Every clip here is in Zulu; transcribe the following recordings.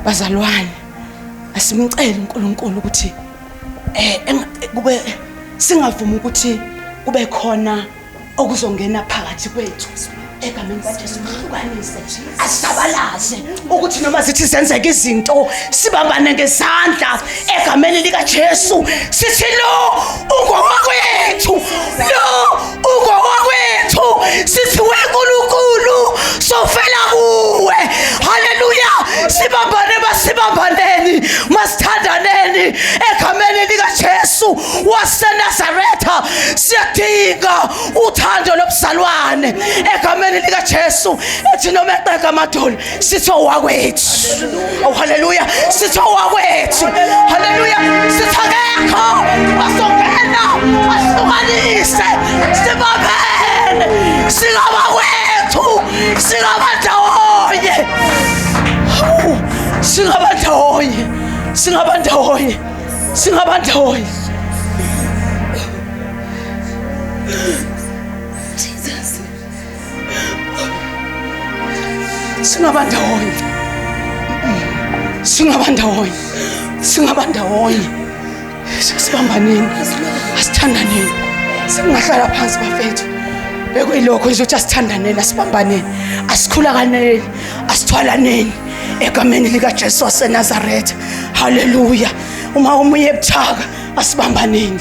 bazalwane asimcela uNkulunkulu ukuthi kube singavuma ukuthi kube khona okuzongena phakathi kwethu egameni kaJesu kuhlukanise asabalaze ukuthi noma sithi senzeka izinto sibambane ngezandla egameni likaJesu sithi lo ungowakwethu lo ungowakwethu sithi weNkulunkulu sofela kuwe haleluya sibambane masibambaneni masithandaneni egameni likaJesu waseNazaretha siyadinga uthando lobuzalwane egameni likaJesu ethi noma eqeka amadolo sithi owakwethu oh haleluya sithi owakwethu haleluya sithi akekho wasongena wasihlukanise sibambene singabakwethu singabandawonye singabandawonye singabandawonye singabandawonye singabandawonye singabandawonye singabandawonye sibambaneni asithandaneni singahlala phansi bafethu bekuyilokho nje ukuthi asithandaneni asibambaneni asikhulakaneni asithwalaneni egameni likaJesu waseNazaretha haleluya uma umunye ebuthaka asibambaneni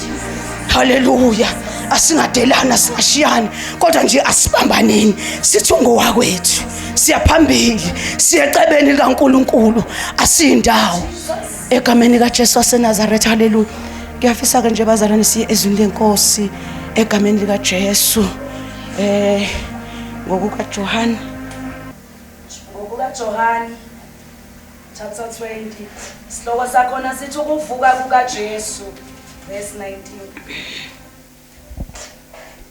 haleluya asingadelana singashiyani kodwa nje asibambaneni sithi ungowakwethu siyaphambili siyecebeni likaNkulunkulu asindawo egameni kaJesu waseNazaretha haleluya ngiyafisa ke nje bazalwane siye ezwini lenkosi egameni likaJesu ngokuka John chapter 20 sihloko sakhona sithi ukuvuka kukaJesu verse 19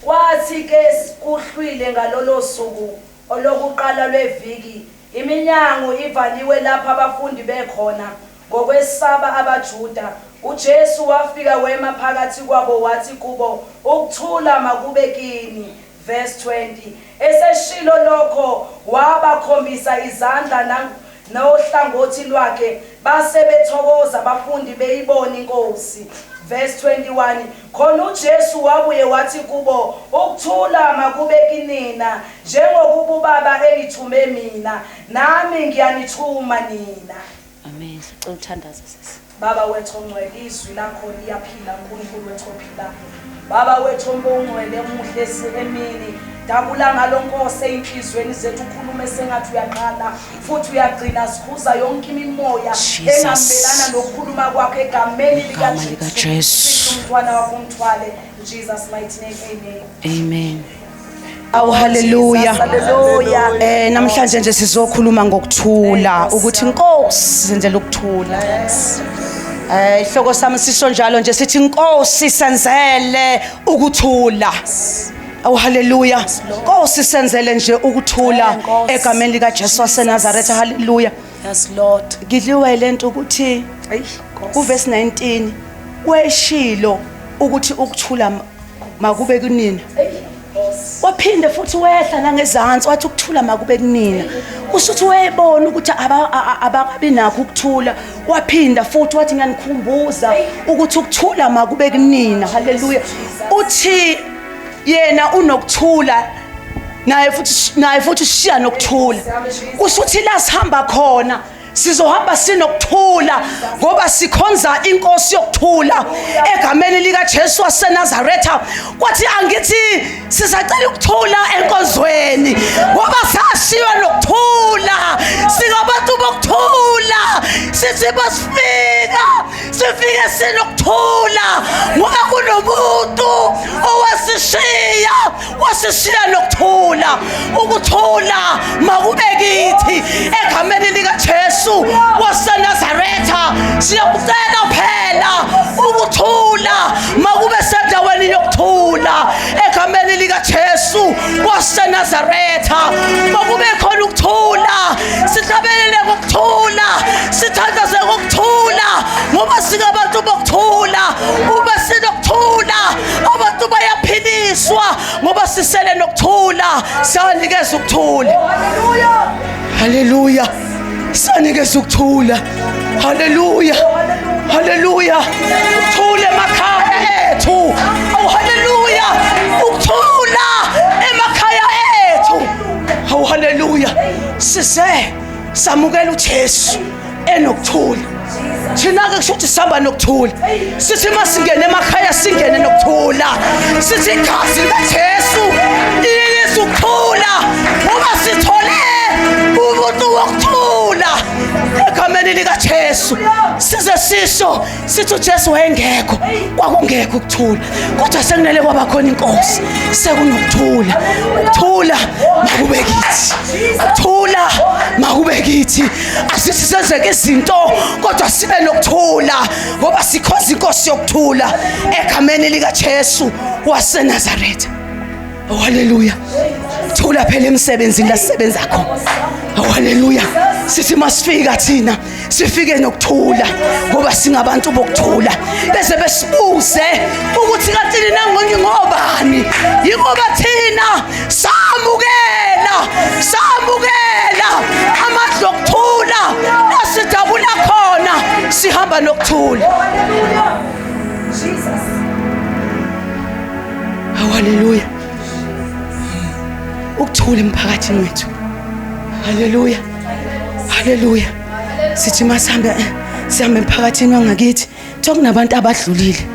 kwathi ke kuhlwile ngalolo suku olokuqala lweviki iminyango ivaliwe lapha abafundi bekhona ngokwesaba abaJuda uJesu wafika wema phakathi kwabo wathi kubo ukuthula makube kini verse 20 eseshilo lokho wabakhombisa izandla nohlangothi lwakhe base bethokoza abafundi beyibona inkosi verse 21 khona uJesu wabuye wathi kubo ukuthula makube kinina njengokuba uBaba elithume mina nami ngiyanithuma nina amen sicela uthandaza sisi baba wethu ongcwele izwi lakho liyaphila uNkulunkulu wethu ophila baba wethu ongcwele umuhle emini dabula ngalonkosi einhlizweni zethu ukhulume sengathi uyaqala futhi uyagcina sikhuza yonke imimoya engambelana nokukhuluma kwakhe egameni likaJesu umntwana wakho umthwale in Jesus mighty name amen awu haleluya haleluya namhlanje nje sizokhuluma ngokuthula ukuthi inkosi senzele ukuthula ihloko sami sisho njalo nje sithi inkosi senzele ukuthula awu haleluya inkosi senzele nje ukuthula egameni likaJesu waseNazaretha haleluya yes lord ngidliwe lento ukuthi ku verse 19 weshilo ukuthi ukuthula makube kunina waphinde futhi wehla nangezantsi wathi ukuthula makube kunina usuthi wayebona ukuthi abakabi nakho ukuthula waphinda futhi wathi ngiyanikhumbuza ukuthi ukuthula makube kunina haleluya uthi yena unokuthula naye futhi ushiya nokuthula kusuthi la sihamba khona sizohamba sinokuthula ngoba sikhonza inkosi yokuthula egameni likaJesu waseNazaretha kwathi angithi sisacela ukuthula enkonzweni ngoba sashiwa nokuthula singabantu bokuthula sithi basifika sifike sinokuthula ngoba kunomuntu wasishiya nokuthula ukuthula makube kithi egameni likaJesu waseNazaretha siyakucela phela ukuthula makube sendaweni yokuthula egameni likaJesu waseNazaretha makube khona ukuthula sihlabelele ngokuthula sithandaze ngokuthula ngoba singabantu bokuthula ube sinokuthula abantu bayaphiliswa ngoba sisele nokuthula siyanikeza ukuthula haleluya haleluya Sanikeza ukuthula. Haleluya. Haleluya. Ukuthula emakhaya ethu. Oh haleluya. Ukuthula emakhaya ethu. Oh haleluya. Size samukela uJesu enokuthula. Thina-ke kusho ukuthi sihamba nokuthula. Sithi masingene emakhaya singene nokuthula. Sithi igazi likaJesu linikisa ukuthula. Ngoba sithole umuntu wokuthula egameni likaJesu. Size sisho sithi uJesu wayengekho, kwakungekho ukuthula. Kodwa sekunele kwaba khona inkosi. Sekunokuthula. Ukuthula makube kithi. Ukuthula makube kithi. Asithi senzeke izinto kodwa sibe nokuthula ngoba sikhoza inkosi yokuthula egameni likaJesu waseNazaretha. Oh haleluya. Thula phela emsebenzini la sisebenza khona. Oh haleluya. Sithi masifika thina sifike nokuthula ngoba singabantu bokuthula. Bese besibuze ukuthi kanti nina ngingobani? Yingoba thina samukela amandla okuthula asidabula khona sihamba nokuthula. Jesus. Oh haleluya. Ukuthula emphakathini wethu. Haleluya. Haleluya. Sithi masihambe emphakathini wangakithi kunabantu abadlulile.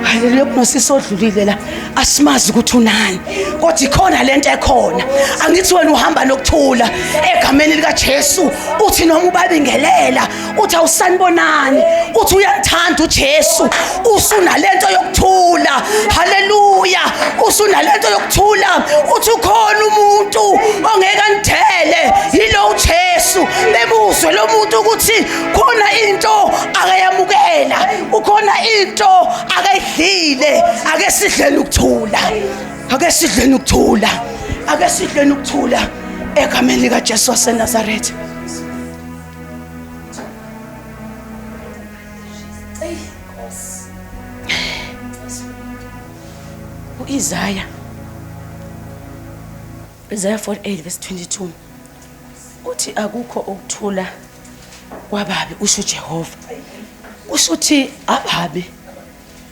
Haleluya. Kunosisi odlulile la asimazi ukuthi unani kodwa ikhona lento ekhona. Angithi wena uhamba nokuthula egameni likaJesu uthi noma ubabingelela uthi awusanibonani uthi uyanthanda uJesu usunalento yokuthula. Haleluya. Usunalento yokuthula uthi ukhona umuntu ongeke andithele yilo uJesu. Bebuzwe lo muntu ukuthi khona into akayamukela, ukhona into akayidlile. Ake sidleni ukuthula. Ake sidleni ukuthula. Ake sidleni ukuthula egameni likaJesu waseNazaretha. Isaiah 48 verse 22 uthi akukho ukuthula kwababi usho Jehova. Usho uthi ababi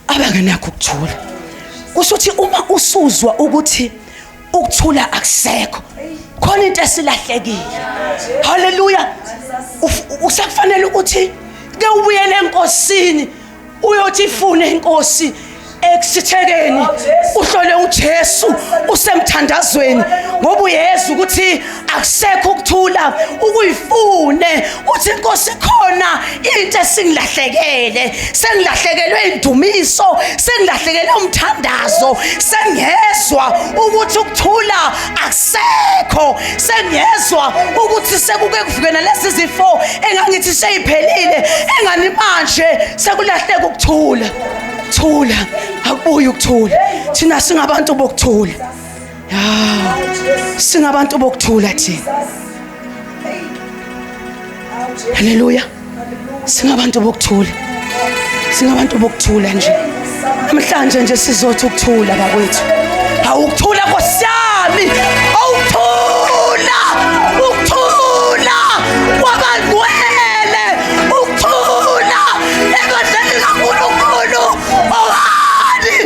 abangenakho ukuthula. Kusho ukuthi uma usuzwa ukuthi ukuthula akusekho khona into esilahlekile. Haleluya. Usakufanele ukuthi ke ubuyele enkosini uyothi ifune inkosi ekusithekeni uhlole uJesu usemthandazweni ngoba uyeza ukuthi akusekho ukuthula ukuyifune uthi inkosi khona into esingilahlekele sengilahlekelwe indumiso sengilahlekelwe umthandazo sengiyezwa ukuthi ukuthula akusekho sengiyezwa ukuthi sekuke kuvukena lezi zifo engangithi seyiphelile engani manje sekulahleka ukuthula. Thula akubuyi ukuthula. Thina singabantu bokuthula. Singabantu bokuthula thina. Haleluya. Singabantu bokuthula. Singabantu bokuthula nje. Namhlanje nje sizothi ukuthula bakwethu. Awukuthula nkosiyami. Awukuthula. Ukuthula kwabangcwele. Ukuthula ebadleni kaNkulunkulu. Owani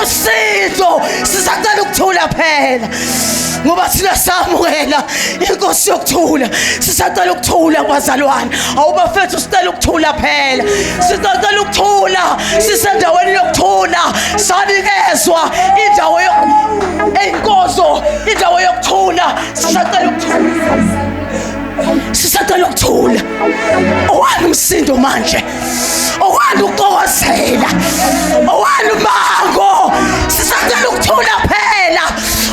usizo sisacela ukuthula phela ngoba thina samukela inkosi yokuthula. Sisacela ukuthula kwazalwane. Awubafethu sicela ukuthula phela. Sicela ukuthula. Sisendaweni yokuthula. Sanikezwa indawo enkozo, indawo yokuthula. Sisacela ukuthula. Sisacela ukuthula. Owani umsindo manje. Owani uqozela. Owani umango. Sisacela ukuthula phela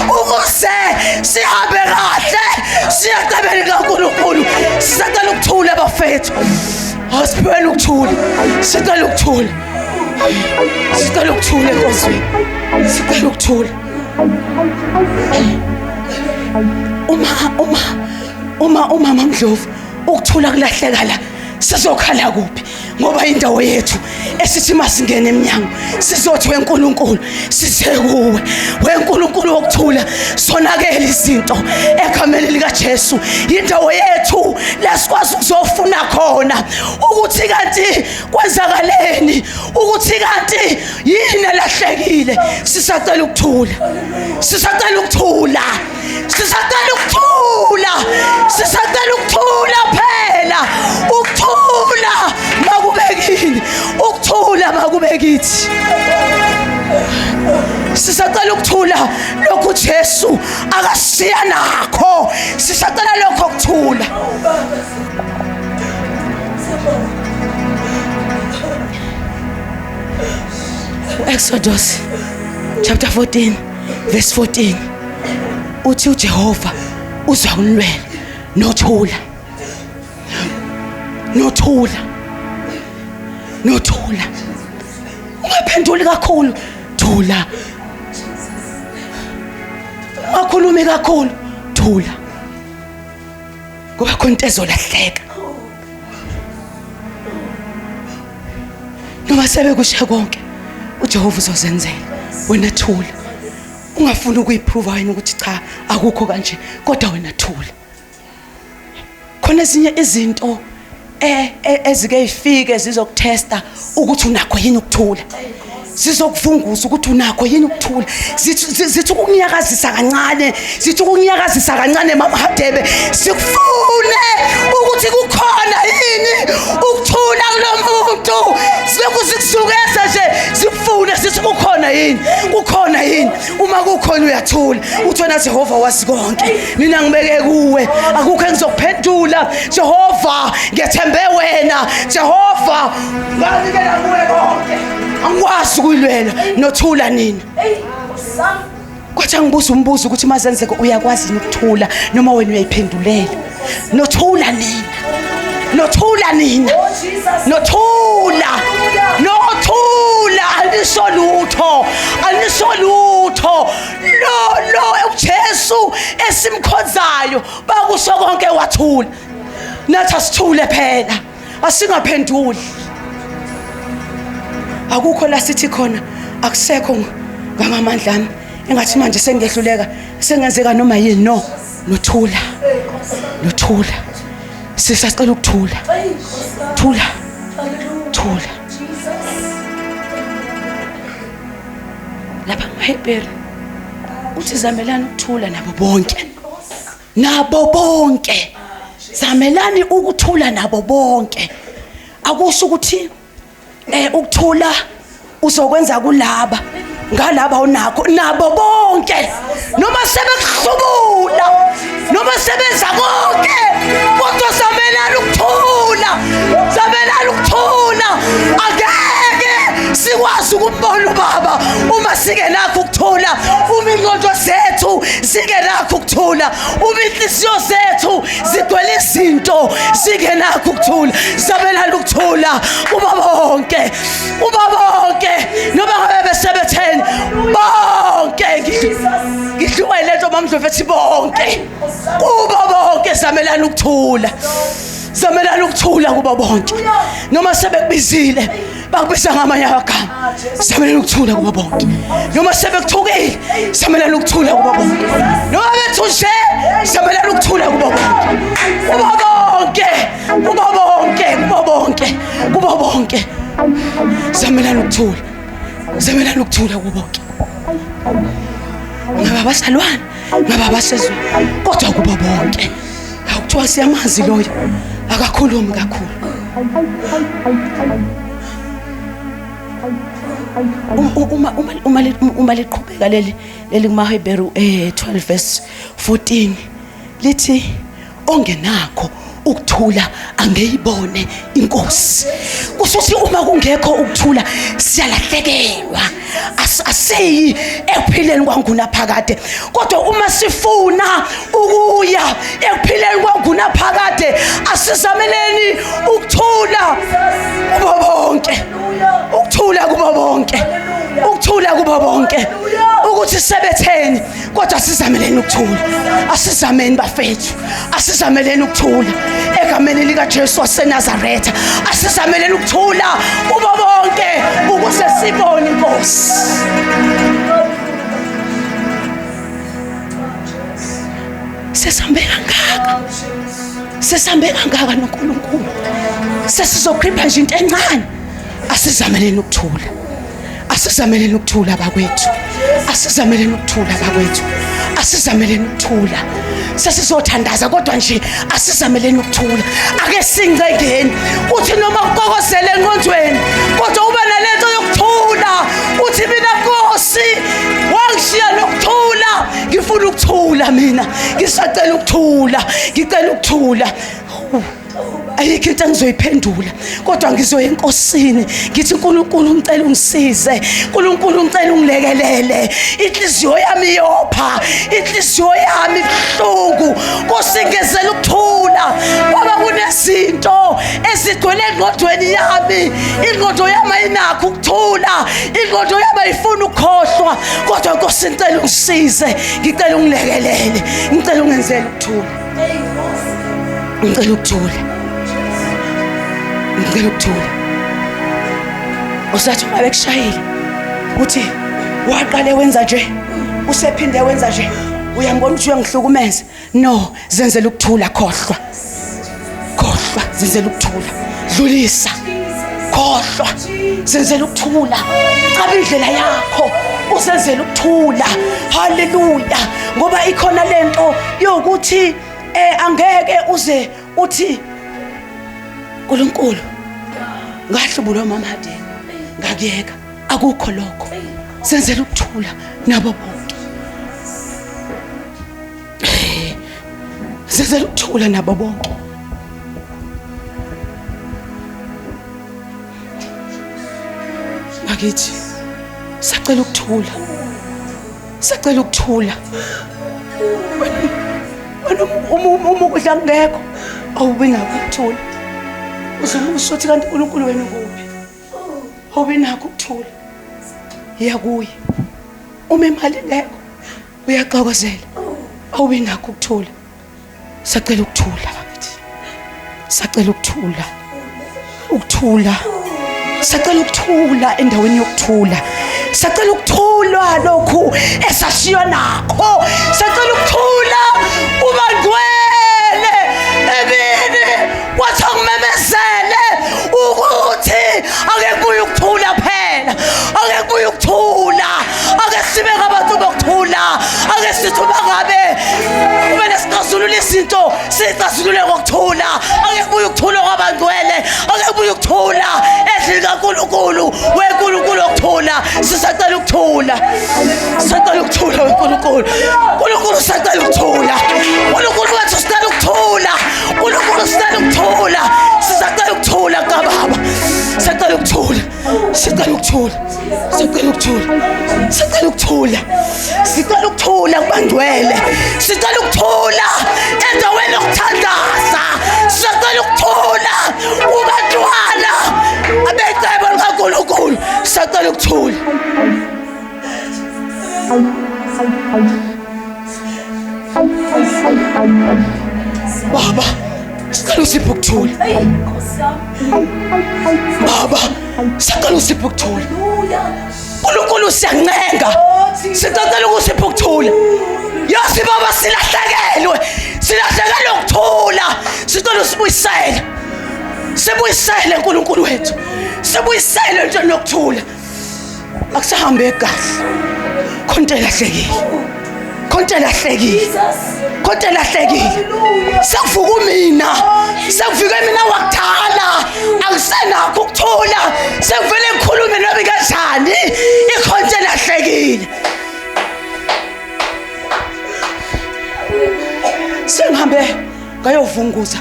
ukuze sihambe kahle siyacabela kaNkulunkulu. Sisacela ukuthula bafethu. Asiphelele ukuthula. Sicela ukuthula. Sicela ukuthula enkozweni. Sicela ukuthula. Uma Mama Mdlovu ukuthula kulahleka la sizokhala kuphi ngoba indawo yethu esithi masingene eminyango sizothi weNkulunkulu sithe kuwe weNkulunkulu wokuthula sonakele izinto egameni likaJesu. Indawo yethu la sikwazi ukuzofuna khona ukuthi kanti kwenzakaleni, ukuthi kanti yini elahlekile. Sisacela ukuthula, sisacela ukuthula, sisacela ukuthula, sisacela ukuthula phela. Ukuthula makubekini, ukuthula makubekithi. Sisacela ukuthula lokhu Jesu akasiya nakho. Sisacela lokho ukuthula. Exodus chapter 14 verse 14 uthi uJehova uzwa ukunilwela nothula, nothula, nothula. Ungaphenduli kakhulu, thula. Ungakhulumi kakhulu, thula. Kuba khona into ezolahleka. Noma sebekushiya konke uJehova uzozenzela. Wena thula. Ungafuni ukuyiprova wena ukuthi cha akukho kanje, kodwa wena thula. Khona ezinye izinto ezike ifike zizokutesta ukuthi unakho yini ukuthula. Sizokuvunguza ukuthi unakho yini ukuthula. Zithi ukunyakazisa kancane, zithi ukunyakazisa kancane mama Hadebe. Sikufune ukuthi kukhona yini ukuthula kulomuntu. Sikusukeza nje sikufune sithi kukhona yini, kukhona yini. Uma kukhona uyathula. Uthi wena Jehova wazi konke. Mina ngibeke kuwe, akukho engizokuphendula. Jehova ngiyethembe wena. Jehova nganikela kuwe konke. Angikwazi ukuyilwela nothula nina. Kwathi ngibuza umbuzo ukuthi mazenzeke uyakwazi ukuthula noma wena uyayiphendulela. Nothula nina. Nothula nina. Nothula. Nothula anisho lutho. Anisho lutho. Lo uJesu esimkhonzayo bakusho konke wathula. Nathi asithule phela. Asingaphenduli. Akukho la sithi khona akusekho ngamamandla ami engathi manje sengehluleka sengenzeka noma yini. No, nothula, nothula. Sisacela ukuthula, thula, thula. Lapha eHebrew uthi zamelani ukuthula nabo bonke, nabo bonke. Zamelani ukuthula nabo bonke. Akusho ukuthi ukuthula uzokwenza kulaba ngalaba onakho nabo bonke, noma sebekuhlubula noma sebenza konke, kodwa zamelana ukuthula, zamelana ukuthula. Angeke sikwazi ukubona ubaba uma singenakho ukuthula, uma ingqondo zethu singenakho ukuthula, uma inhliziyo zethu zigcwele izinto singenakho ukuthula. Zamelana ukuthula kuba bonke, kuba bonke, noma ngabe besebetheni bonke. Ngihluka lento mamdlovu ethi bonke, kuba bonke zamelana ukuthula. Zamelana ukuthula kuba bonke, noma sebekubizile bakubiza ngamanye amagama. Zamelana ukuthula kuba bonke, noma sebekuthukile zamelana ukuthula kuba bonke, noma bethu nje zamelana ukuthula kuba bonke, kuba bonke, kuba bonke, kuba bonke, kuba bonke. Zamelana ukuthula, zamelana ukuthula kuba bonke. Ngaba basalwana, ngaba basezwe, kodwa kuba bonke. Akuthiwa siyamazi loyo akakhulumi kakhulu. Uma liqhubeka leli kumaHebrew 12 verse 14 lithi ongenakho ukuthula angeyibone inkosi. Kusuthi uma kungekho ukuthula siyalahlekelwa, asiyi ekuphileni kwangunaphakade. Kodwa uma sifuna ukuya ekuphileni kwangunaphakade asizameleni ukuthula kubo bonke, ukuthula kubo bonke, ukuthula kubo bonke, ukuthi sebetheni kodwa sizameleni ukuthula. Asizameni bafethu, asizameleni ukuthula egameni lika Jesu waseNazaretha. Asizameleni ukuthula kubo bonke ukuze sibone inkosi. Sesambe kangaka, sesambe kangaka noNkulunkulu, sesizokhipha nje into encane. Asizameleni ukuthula, asizameleni ukuthula bakwethu, asizameleni ukuthula bakwethu, asizameleni ukuthula. Sesizothandaza kodwa nje asizameleni ukuthula. Ake singcengeni uthi noma ukokozele engqondweni kodwa ube nalento yokuthula. Uthi mina Nkosi wangishiya nokuthula, ngifuna ukuthula mina, ngisacela ukuthula, ngicela ukuthula. Ayikho into engizoyiphendula kodwa ngizoya enkosini ngithi uNkulunkulu ngicela ungisize, uNkulunkulu ngicela ungilekelele. Inhliziyo yami yopha, inhliziyo yami ibuhlungu, Nkosi ngezela ukuthula ngoba kunezinto ezigcwele engqondweni yami. Ingqondo yami ayinakho ukuthula, ingqondo yami ayifuna ukukhohlwa kodwa Nkosi ngicela ungisize, ngicela ungilekelele, ngicela ungenzele ukuthula, ngicela ukuthula, ngicela ukuthula. Usathi uma bekushayile uthi waqale wenza nje usephinde wenza nje, uyangibona ukuthi uyangihlukumeza. No, zenzela ukuthula, khohlwa, khohlwa, zenzela ukuthula, dlulisa, khohlwa, zenzela ukuthula. Caba indlela yakho usenzela ukuthula. Haleluya. Ngoba ikhona lento yokuthi angeke uze uthi uNkulunkulu ngahlubula mama Hadeni ngakuyeka. Akukho lokho. Senzela ukuthula nabo bonke, senzela ukuthula nabo bonke. Ngakithi sacela ukuthula, sacela ukuthula. Uma ukudla ngekho awubi nakho ukuthula. Uzomusho uthi kanti uNkulunkulu wena ukuphi? Awubi nakho ukuthula. Iya kuye. Uma imali ngekho uyaxokozela, awubi nakho ukuthula. Sacela ukuthula bakithi, sacela ukuthula, ukuthula. Sacela ukuthula endaweni yokuthula. Sacela ukuthula lokhu esashiywa nakho. Sacela ukuthula ubangcwele emini wathi ngimemezele ukuthi ake kuye ukuthula phela, ake kuye ukuthula, ake sibe ngabantu bokuthula, ake sithi uma ngabe kumele sixazulule izinto sixazulule ngokuthula. Ake kuye ukuthula kwabangcwele, ake kuye ukuthula endlini kaNkulunkulu, weNkulunkulu ukuthula. Sisacela ukuthula, sisacela ukuthula weNkulunkulu. uNkulunkulu sisacela ukuthula, uNkulunkulu wethu sicela ukuthula, uNkulunkulu sicela ukuthula. Sisacela ukuthula kaBaba, sicela ukuthula, sicela ukuthula, sicela ukuthula, sicela ukuthula, sicela ukuthula kubangcwele, sicela ukuthula endaweni yokuthandaza, sicela ukuthula kubantwana abecebo likaNkulunkulu. Sicela ukuthula. Baba, sicela usiphe ukuthula. Baba, sicela usiphe ukuthula. uNkulunkulu siyancenga, sicela ukusipha ukuthula. Yazi Baba, silahlekelwe ukuthula. Sicela usibuyisele, sibuyisele uNkulunkulu wethu, sibuyisele nje nokuthula. Akusahambe kahle, khonto elahlekile, khonto elahlekile, khonto elahlekile. Sekuvuka mina, sekufike mina wakudala, angisenakho ukuthula. Sekuvele ngikhulume nobi kanjani, ikhonto elahlekile. Sengihambe ngayovunguza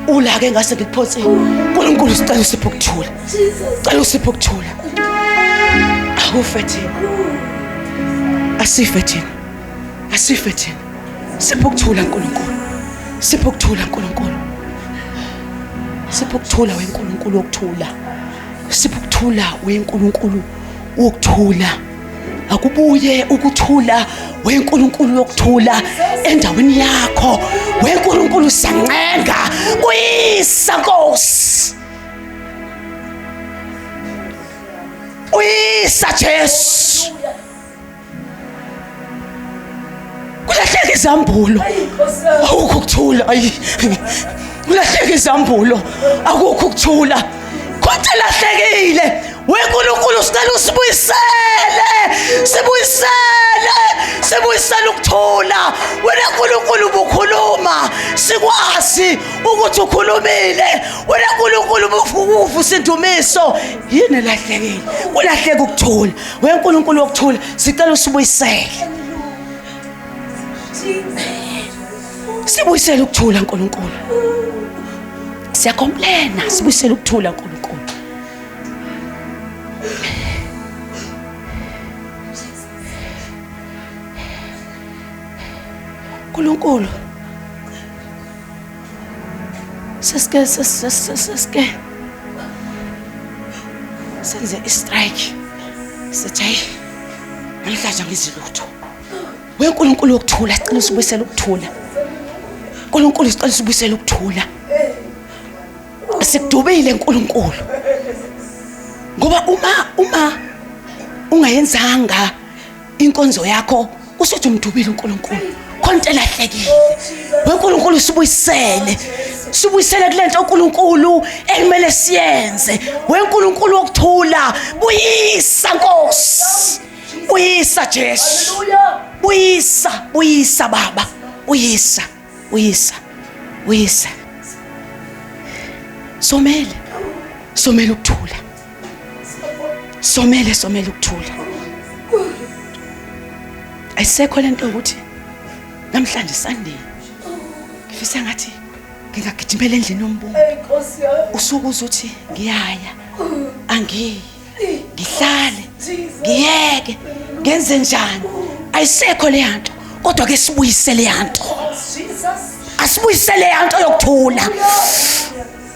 ulake ngase ngikuphotseni. uNkulunkulu sicela usiphe ukuthula, sicela usiphe ukuthula. Akufe thina, asife thina, asife thina. Siphe ukuthula uNkulunkulu, siphe ukuthula uNkulunkulu, siphe ukuthula weNkulunkulu wokuthula, siphe ukuthula weNkulunkulu wokuthula. akubuye ukuthula weNkulunkulu yokuthula endaweni yakho. WeNkulunkulu siyancenga, uyisa Nkosi, uyisa Jesu. Kulahleka izambulo, akukho ukuthula. Kulahleka izambulo, akukho ukuthula. Konke lahlekile. WeNkulunkulu sicela usibuyisele, sibuyisele ukuthula. Wena Nkulunkulu ubukhuluma, sikwazi ukuthi ukhulumile. Wena Nkulunkulu ubuvusa indumiso. Yini lahlekile? Kulahleka ukuthula. WeNkulunkulu wokuthula sicela usibuyisele. Sibuyisele ukuthula Nkulunkulu. Siyakomplena, sibuyisele ukuthula Nkulunkulu. Nkulunkulu sesike senze istrike sithi hayi namhlanje ngizilutho. WeNkulunkulu wokuthula sicela usibuyisele ukuthula. Nkulunkulu sicela usibuyisele ukuthula. Sikudubile Nkulunkulu, ngoba uma ungayenzanga inkonzo yakho usuthi umdubile uNkulunkulu. Konke lahlekile. WeNkulunkulu sibuyisele kulento uNkulunkulu ekumele siyenze. WeNkulunkulu wokuthula, buyisa Nkosi, buyisa Jesu, buyisa Baba, buyisa. Somele ukuthula, somele ukuthula. Ayisekho lento ukuthi namhlanje Sunday ngifisa ngathi ngingagijimela endlini yombungu. Usuku uzuthi ngiyaya, ngihlale, ngiyeke, ngenze njani. Ayisekho le yanto, kodwa ke sibuyisele yanto. Asibuyisele yanto yokuthula.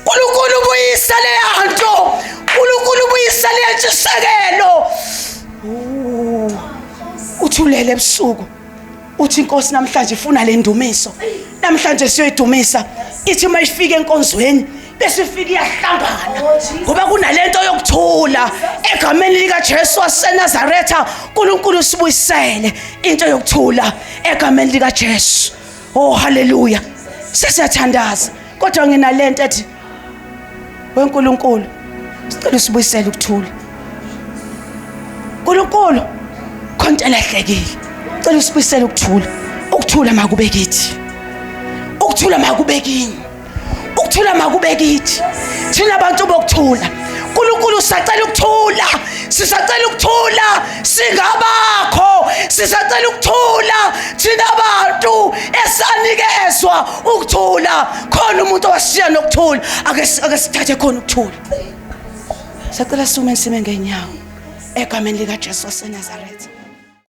Nkulunkulu buyisele yanto. Nkulunkulu buyisele intshisekelo. Uthulele ebusuku. Uthi Nkosi namhlanje ifuna le ndumiso. Namhlanje siyoyidumisa. Ithi mayifika enkonzweni bese ifika iyahlangana. Ngoba kunalento yokuthula egameni lika Jesu waseNazaretha. Nkulunkulu sibuyisele into yokuthula egameni lika Jesu. Oh haleluya. Sesiyathandaza. Kodwa nginalento ethi weNkulunkulu sicela usibuyisele ukuthula. Nkulunkulu konke lahlekile. Cela usibuyisele ukuthula. Ukuthula makube kithi. Ukuthula makube kini. Ukuthula makube kithi. Thina abantu bokuthula. Nkulunkulu sisacela ukuthula. Sisacela ukuthula singabakho. Sisacela ukuthula thina abantu esanikezwa ukuthula. Khona umuntu owashiya nokuthula. Ake sithathe khona ukuthula. Sicela sume sime ngenyawo egameni lika Jesu waseNazaretha.